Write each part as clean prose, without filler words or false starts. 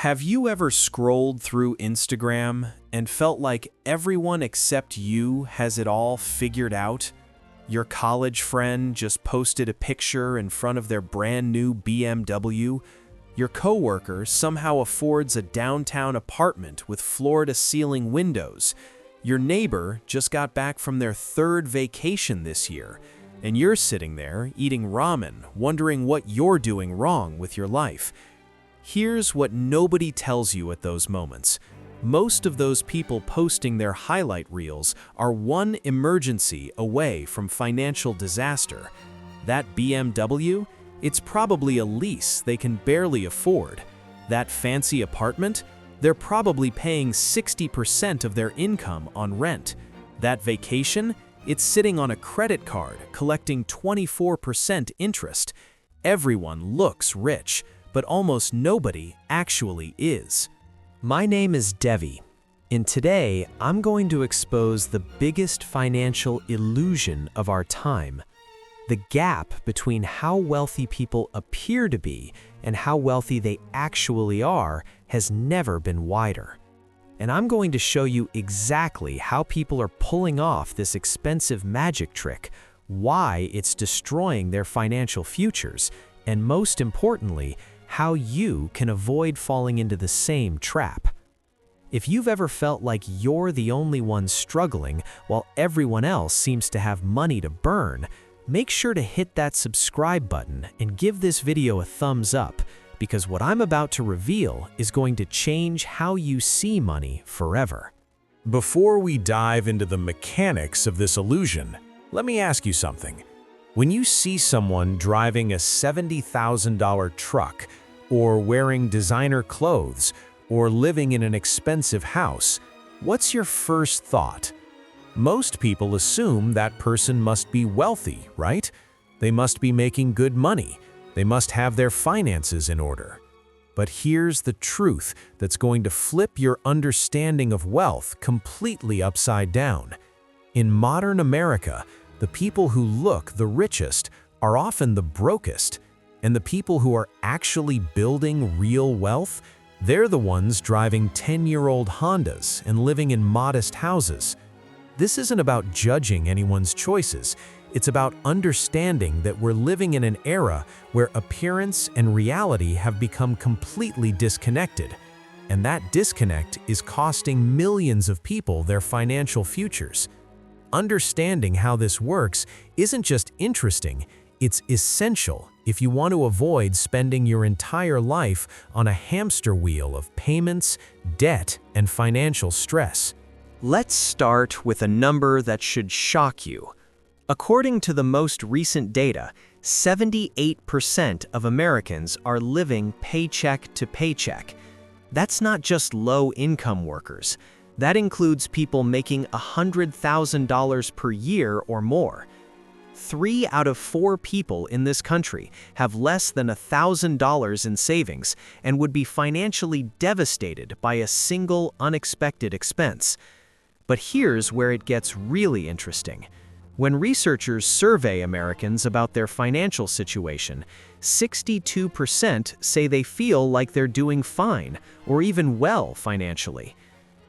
Have you ever scrolled through Instagram and felt like everyone except you has it all figured out? Your college friend just posted a picture in front of their brand new BMW. Your coworker somehow affords a downtown apartment with floor-to-ceiling windows. Your neighbor just got back from their third vacation this year, and you're sitting there eating ramen, wondering what you're doing wrong with your life. Here's what nobody tells you at those moments. Most of those people posting their highlight reels are one emergency away from financial disaster. That BMW? It's probably a lease they can barely afford. That fancy apartment? They're probably paying 60% of their income on rent. That vacation? It's sitting on a credit card collecting 24% interest. Everyone looks rich, but almost nobody actually is. My name is Devi, and today I'm going to expose the biggest financial illusion of our time. The gap between how wealthy people appear to be and how wealthy they actually are has never been wider. And I'm going to show you exactly how people are pulling off this expensive magic trick, why it's destroying their financial futures, and most importantly, how you can avoid falling into the same trap. If you've ever felt like you're the only one struggling while everyone else seems to have money to burn, make sure to hit that subscribe button and give this video a thumbs up, because what I'm about to reveal is going to change how you see money forever. Before we dive into the mechanics of this illusion, let me ask you something. When you see someone driving a $70,000 truck, or wearing designer clothes, or living in an expensive house, what's your first thought? Most people assume that person must be wealthy, right? They must be making good money. They must have their finances in order. But here's the truth that's going to flip your understanding of wealth completely upside down. In modern America, the people who look the richest are often the brokest, and the people who are actually building real wealth, they're the ones driving 10-year-old Hondas and living in modest houses. This isn't about judging anyone's choices. It's about understanding that we're living in an era where appearance and reality have become completely disconnected, and that disconnect is costing millions of people their financial futures. Understanding how this works isn't just interesting, it's essential if you want to avoid spending your entire life on a hamster wheel of payments, debt, and financial stress. Let's start with a number that should shock you. According to the most recent data, 78% of Americans are living paycheck to paycheck. That's not just low-income workers. That includes people making $100,000 per year or more. 3 out of 4 people in this country have less than $1,000 in savings and would be financially devastated by a single unexpected expense. But here's where it gets really interesting. When researchers survey Americans about their financial situation, 62% say they feel like they're doing fine or even well financially.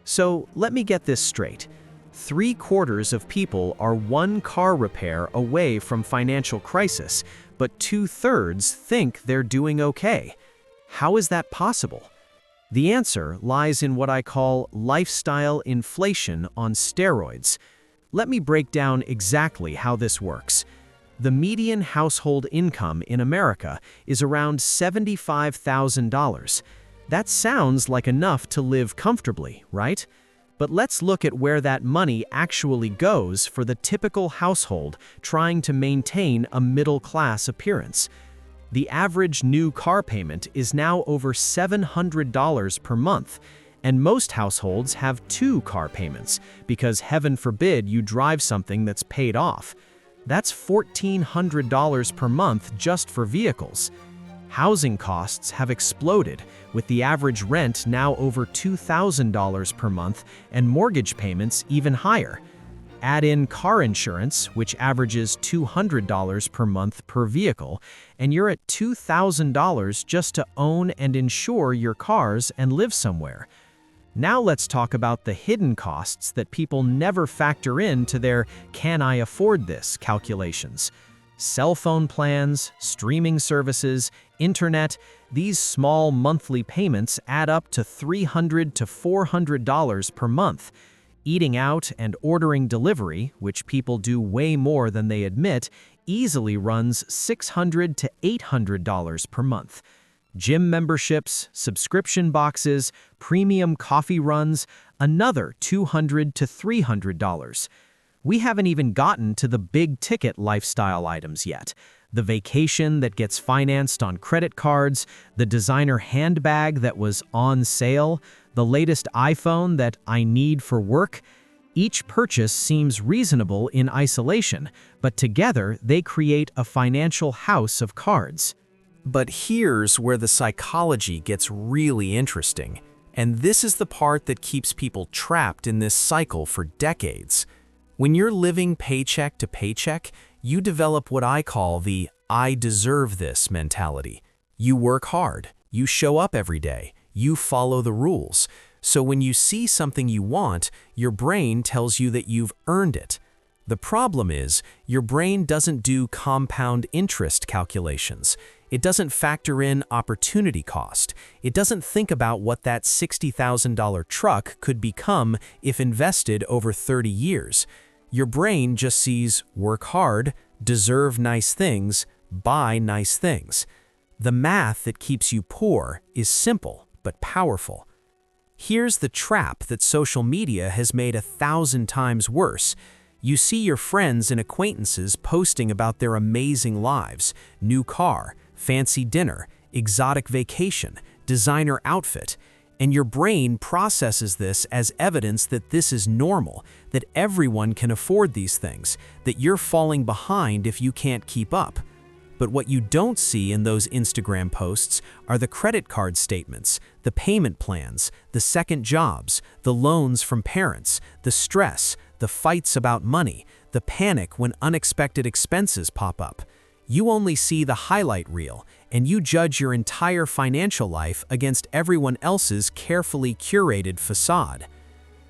So let me get this straight. 3/4 of people are one car repair away from financial crisis, but 2/3 think they're doing okay. How is that possible? The answer lies in what I call lifestyle inflation on steroids. Let me break down exactly how this works. The median household income in America is around $75,000. That sounds like enough to live comfortably, right? But let's look at where that money actually goes for the typical household trying to maintain a middle-class appearance. The average new car payment is now over $700 per month, and most households have 2 car payments because heaven forbid you drive something that's paid off. That's $1,400 per month just for vehicles. Housing costs have exploded, with the average rent now over $2,000 per month and mortgage payments even higher. Add in car insurance, which averages $200 per month per vehicle, and you're at $2,000 just to own and insure your cars and live somewhere. Now let's talk about the hidden costs that people never factor into their "can I afford this" calculations. Cell phone plans, streaming services, internet, these small monthly payments add up to $300 to $400 per month. Eating out and ordering delivery, which people do way more than they admit, easily runs $600 to $800 per month. Gym memberships, subscription boxes, premium coffee runs, another $200 to $300. We haven't even gotten to the big-ticket lifestyle items yet. The vacation that gets financed on credit cards, the designer handbag that was on sale, the latest iPhone that I need for work. Each purchase seems reasonable in isolation, but together they create a financial house of cards. But here's where the psychology gets really interesting, and this is the part that keeps people trapped in this cycle for decades. When you're living paycheck to paycheck, you develop what I call the "I deserve this" mentality. You work hard, you show up every day, you follow the rules. So when you see something you want, your brain tells you that you've earned it. The problem is, your brain doesn't do compound interest calculations. It doesn't factor in opportunity cost. It doesn't think about what that $60,000 truck could become if invested over 30 years. Your brain just sees work hard, deserve nice things, buy nice things. The math that keeps you poor is simple but powerful. Here's the trap that social media has made 1,000 times worse. You see your friends and acquaintances posting about their amazing lives, new car, fancy dinner, exotic vacation, designer outfit, and your brain processes this as evidence that this is normal, that everyone can afford these things, that you're falling behind if you can't keep up. But what you don't see in those Instagram posts are the credit card statements, the payment plans, the second jobs, the loans from parents, the stress, the fights about money, the panic when unexpected expenses pop up. You only see the highlight reel, and you judge your entire financial life against everyone else's carefully curated facade.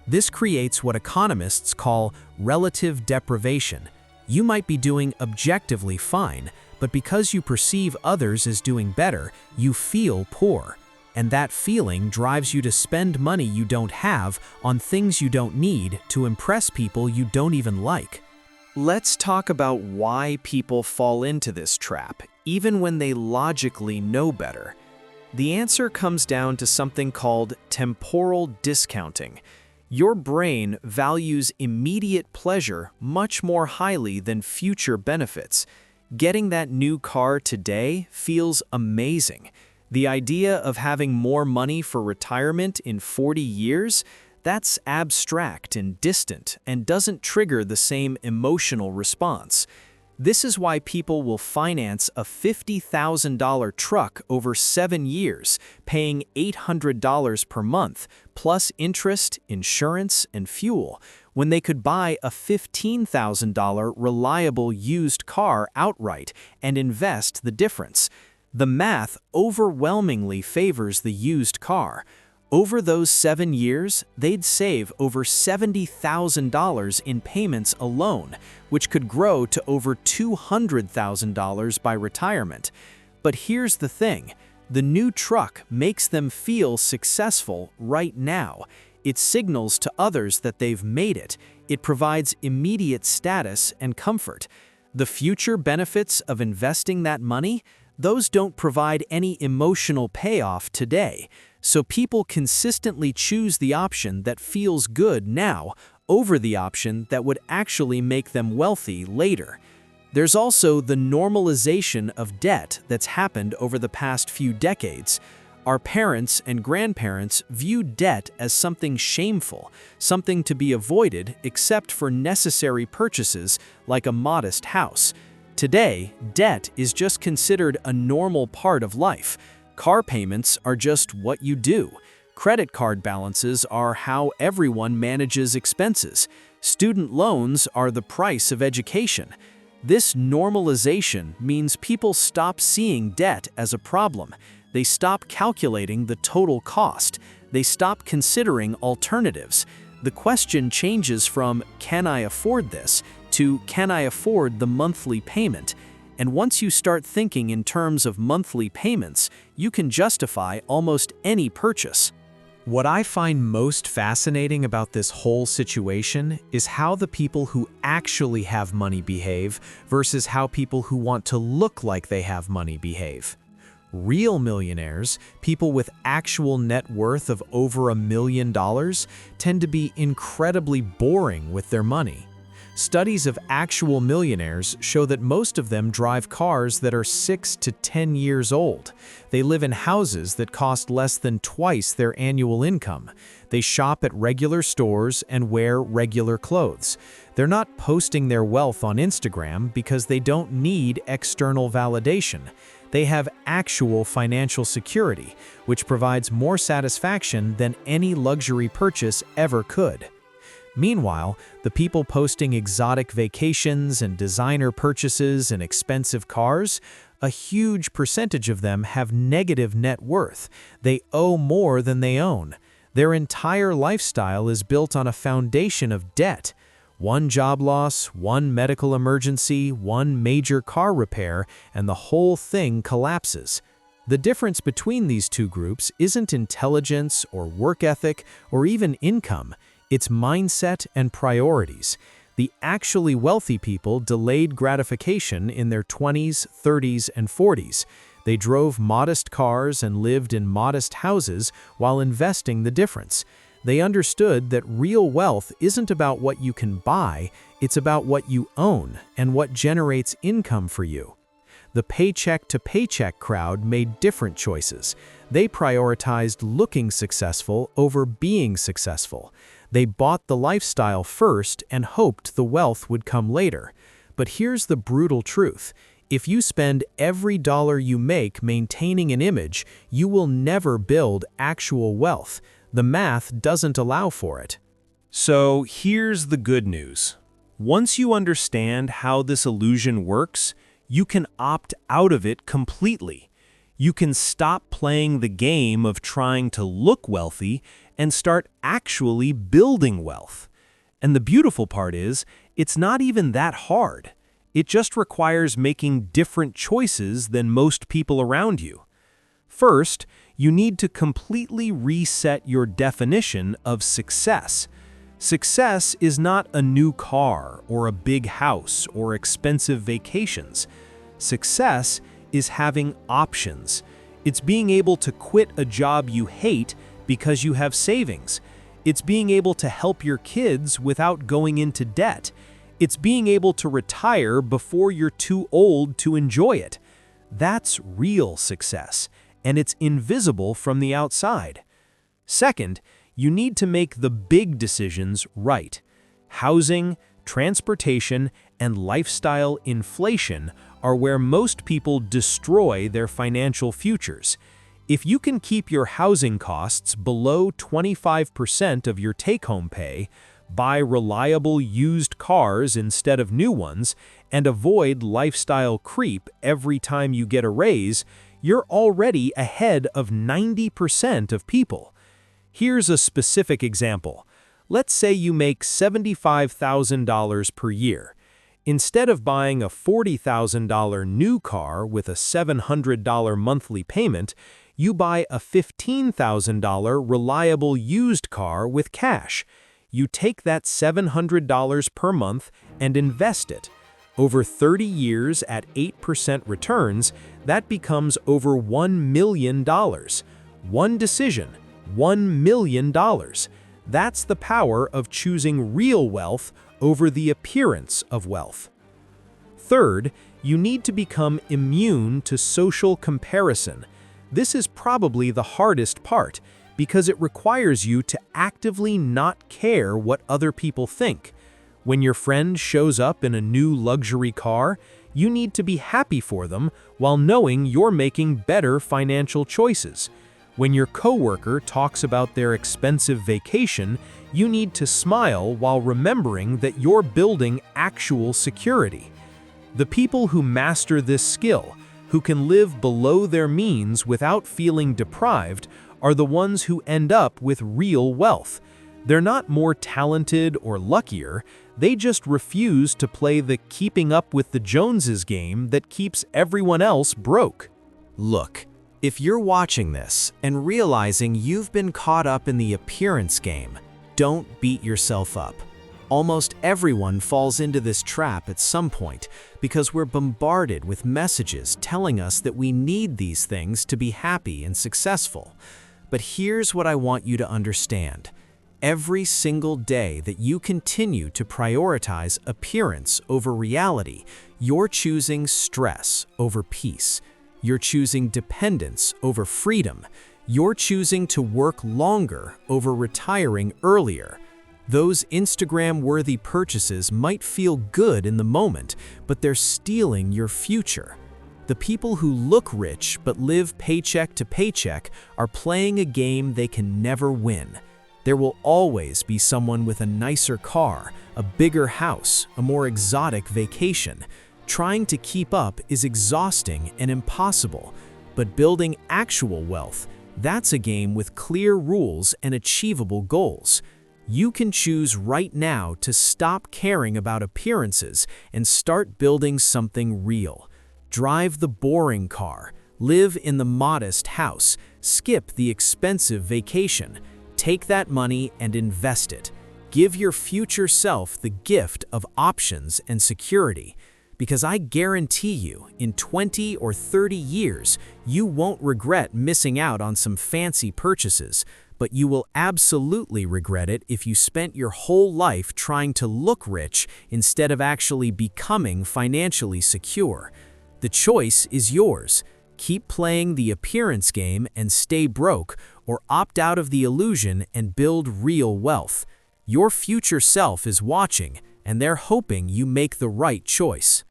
This creates what economists call relative deprivation. You might be doing objectively fine, but because you perceive others as doing better, you feel poor. And that feeling drives you to spend money you don't have on things you don't need to impress people you don't even like. Let's talk about why people fall into this trap, even when they logically know better. The answer comes down to something called temporal discounting. Your brain values immediate pleasure much more highly than future benefits. Getting that new car today feels amazing. The idea of having more money for retirement in 40 years, that's abstract and distant and doesn't trigger the same emotional response. This is why people will finance a $50,000 truck over 7 years, paying $800 per month, plus interest, insurance, and fuel, when they could buy a $15,000 reliable used car outright and invest the difference. The math overwhelmingly favors the used car. Over those 7 years, they'd save over $70,000 in payments alone, which could grow to over $200,000 by retirement. But here's the thing, the new truck makes them feel successful right now. It signals to others that they've made it. It provides immediate status and comfort. The future benefits of investing that money, those don't provide any emotional payoff today. So people consistently choose the option that feels good now over the option that would actually make them wealthy later. There's also the normalization of debt that's happened over the past few decades. Our parents and grandparents viewed debt as something shameful, something to be avoided except for necessary purchases like a modest house. Today, debt is just considered a normal part of life. Car payments are just what you do. Credit card balances are how everyone manages expenses. Student loans are the price of education. This normalization means people stop seeing debt as a problem. They stop calculating the total cost. They stop considering alternatives. The question changes from, "Can I afford this?" to, "Can I afford the monthly payment?" And once you start thinking in terms of monthly payments, you can justify almost any purchase. What I find most fascinating about this whole situation is how the people who actually have money behave versus how people who want to look like they have money behave. Real millionaires, people with actual net worth of over $1 million, tend to be incredibly boring with their money. Studies of actual millionaires show that most of them drive cars that are 6 to 10 years old. They live in houses that cost less than twice their annual income. They shop at regular stores and wear regular clothes. They're not posting their wealth on Instagram because they don't need external validation. They have actual financial security, which provides more satisfaction than any luxury purchase ever could. Meanwhile, the people posting exotic vacations and designer purchases and expensive cars, a huge percentage of them have negative net worth. They owe more than they own. Their entire lifestyle is built on a foundation of debt. One job loss, one medical emergency, one major car repair, and the whole thing collapses. The difference between these two groups isn't intelligence or work ethic or even income. It's mindset and priorities. The actually wealthy people delayed gratification in their 20s, 30s, and 40s. They drove modest cars and lived in modest houses while investing the difference. They understood that real wealth isn't about what you can buy, it's about what you own and what generates income for you. The paycheck to paycheck crowd made different choices. They prioritized looking successful over being successful. They bought the lifestyle first and hoped the wealth would come later. But here's the brutal truth. If you spend every dollar you make maintaining an image, you will never build actual wealth. The math doesn't allow for it. So here's the good news. Once you understand how this illusion works, you can opt out of it completely. You can stop playing the game of trying to look wealthy and start actually building wealth. And the beautiful part is, it's not even that hard. It just requires making different choices than most people around you. First, you need to completely reset your definition of success. Success is not a new car or a big house or expensive vacations. Success is having options. It's being able to quit a job you hate because you have savings. It's being able to help your kids without going into debt. It's being able to retire before you're too old to enjoy it. That's real success, and it's invisible from the outside. Second, you need to make the big decisions right. Housing, transportation, and lifestyle inflation are where most people destroy their financial futures. If you can keep your housing costs below 25% of your take-home pay, buy reliable used cars instead of new ones, and avoid lifestyle creep every time you get a raise, you're already ahead of 90% of people. Here's a specific example. Let's say you make $75,000 per year. Instead of buying a $40,000 new car with a $700 monthly payment, you buy a $15,000 reliable used car with cash. You take that $700 per month and invest it. Over 30 years at 8% returns, that becomes over $1 million. One decision, $1 million. That's the power of choosing real wealth over the appearance of wealth. Third, you need to become immune to social comparison. This is probably the hardest part because it requires you to actively not care what other people think. When your friend shows up in a new luxury car, you need to be happy for them while knowing you're making better financial choices. When your coworker talks about their expensive vacation, you need to smile while remembering that you're building actual security. The people who master this skill, who can live below their means without feeling deprived, are the ones who end up with real wealth. They're not more talented or luckier, they just refuse to play the keeping up with the Joneses game that keeps everyone else broke. Look, if you're watching this and realizing you've been caught up in the appearance game, don't beat yourself up. Almost everyone falls into this trap at some point because we're bombarded with messages telling us that we need these things to be happy and successful. But here's what I want you to understand. Every single day that you continue to prioritize appearance over reality, you're choosing stress over peace. You're choosing dependence over freedom. You're choosing to work longer over retiring earlier. Those Instagram-worthy purchases might feel good in the moment, but they're stealing your future. The people who look rich but live paycheck to paycheck are playing a game they can never win. There will always be someone with a nicer car, a bigger house, a more exotic vacation. Trying to keep up is exhausting and impossible, but building actual wealth, that's a game with clear rules and achievable goals. You can choose right now to stop caring about appearances and start building something real. Drive the boring car, live in the modest house, skip the expensive vacation. Take that money and invest it. Give your future self the gift of options and security. Because I guarantee you, in 20 or 30 years, you won't regret missing out on some fancy purchases, but you will absolutely regret it if you spent your whole life trying to look rich instead of actually becoming financially secure. The choice is yours. Keep playing the appearance game and stay broke, or opt out of the illusion and build real wealth. Your future self is watching, and they're hoping you make the right choice.